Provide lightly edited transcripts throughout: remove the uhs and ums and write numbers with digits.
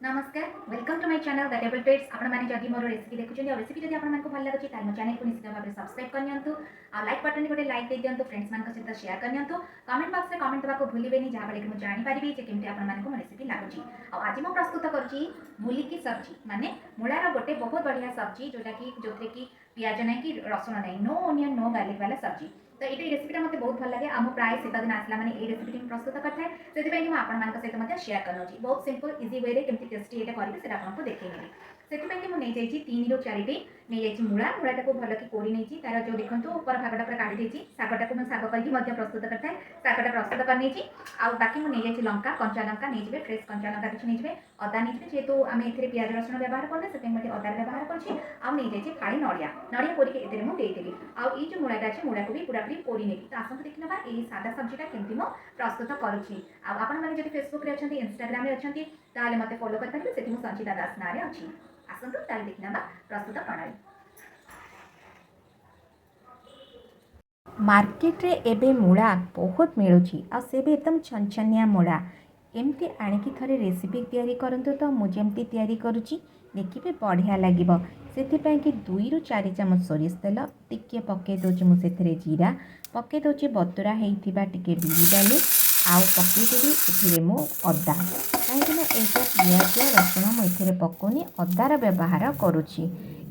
नमस्कार welcome to my channel the table trades आपण माने जदि मोर रेसिपी देखुछन और रेसिपी जदि आपण मानको भल लागुछि ताल मो चैनल को निश्चित भाव में सब्सक्राइब करनियंतु आ लाइक बटन गोटे लाइक दे दियंतु फ्रेंड्स मान सहित शेयर करनियंतु कमेंट बॉक्स में कमेंट देबाको भूलिबेनी जहा बले कि मु जानि परिबि जे केमति आपण मानको मो रेसिपी लागुछि आ आज मु प्रस्तुत करछि मूली की सब्जी माने मूलार गोटे बहुत बढ़िया सब्जी जोटा कि जोथे कि पियाज नै कि रसुण नै नो ओनियन नो गार्लिक वाला सब्जी तो ये रेसिपीटा मत बहुत भल लगे आम प्राय शीत दिन आसला मैंने ये रेसिपी प्रस्तुत करता है से सहित शेयर कर बहुत सिंपल इजी वे केमती टेस्टी ये करेंगे आपको देखी से मुझे तीन रु चारिटी नहीं मूला मूलाटा को भल कि कोरी नहीं तार जो देखो ऊपर भागटा पूरा काढ़ी शागटा को साग करके प्रस्तुत करता है शागटा प्रस्तुत कर बाकी मुझे लंका कंचा लंका नहीं फ्रेश कंचा लंका किसी नहीं अदा नहीं जेहेतु आम ए पियाज रसुण व्यवहार कले से अदा व्यवहार कर फाड़ी नड़िया नड़िया कोरिके एते मुझे देदेवी आउ जो मूलाटा अच्छे मूला को भी पूरापूरी कोरी नहीं तो आसतु देखी ना ये सादा सब्जीटा केमती मु प्रस्तुत करुँची आपण मैंने जब फेसबुक रे अच्छे इंस्टाग्राम रे अच्छे ताले मते फॉलो कर पारे से संचिता दास ना रे अच्छी आसतु ताले देखी ना प्रस्तुत प्रणाली मार्केट रे एबे मूला बहुत मिलुची आ से भी एकदम छनछनिया मूला एमती आनिकी थरे रेसिपी तैयारी करंतु तो मु जेमती तैयारी करुची देखिबे बढ़िया लागिबो सेथिपाई कि 2 रु 4 चामच सोरिष तेल टिके पके दोची मु सेथरे जीरा पके दोची बतुरा हेइथिबा टिके बिरी डाली आउ पके देबी एथिरे मु अदा काहेकि ना एटा पियाज रसुण मु एथिरे पकोनी अदार व्यवहार करुची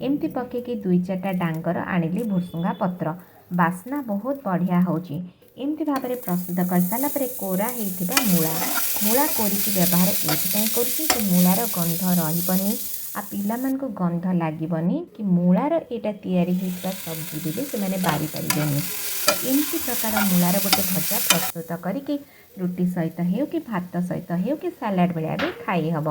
एमती पके कि 2-4टा डांगर आनिली भुसुंगा पत्र बास्ना बहुत बढ़िया होची एमती भाव में प्रस्तुत कर सारा पर कोरा होता मूला मूला कोरिकी व्यवहार ये कर मूलार गंध रही आ पिला मानक गंध लगनी कि मूलार यहाँ तैयारी होता सब्जी भी से बारी पारे तो एमती प्रकार मूलार गोटे भजा प्रस्तुत करके रुटी सहित हो कि भात सहित हो कि सालाड बेला भी खाई हम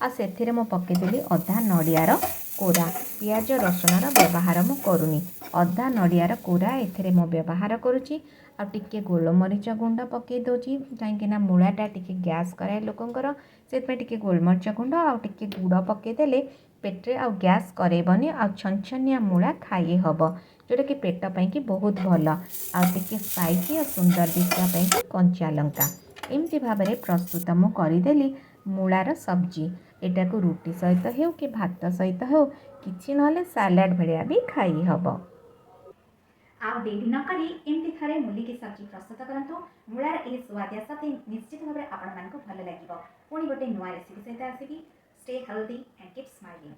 आ से मु पकईदेली अधा नड़ियार कोरा पियाज रसुणर व्यवहार मु करूनी अधा नड़ियार कोरा एथिरे मु व्यवहार करुच्ची आ टिके गोलमरीच गुंड पकई दूची कहीं मूलाटा टिके गैस कराए लोकंर से टिके गोलमरीच गुंड आ टिके गुड़ पकईदेले पेट्रे आ गैस करेबनी आ छनछनिया मूला खाई हम जोटा कि पेट पाई बहुत भल आ टिके स्पाइसी और सुंदर दिखा कंचा लंका एमती भाव में प्रस्तुत मु करदेली मूलार सब्जी एटा को रुटी सहित हो कि भात सहित हो कि ना सालाड भाया भी खाई हम आप देरी न करी एमती थरे मूली की सब्जी प्रस्तुत करंतु मूलार ए स्वादिया सते निश्चित भाव में आपण मानक भल लागिबो पुणी गोटे नुआ रेसिपी सहित आसीबी stay healthy and keep smiling.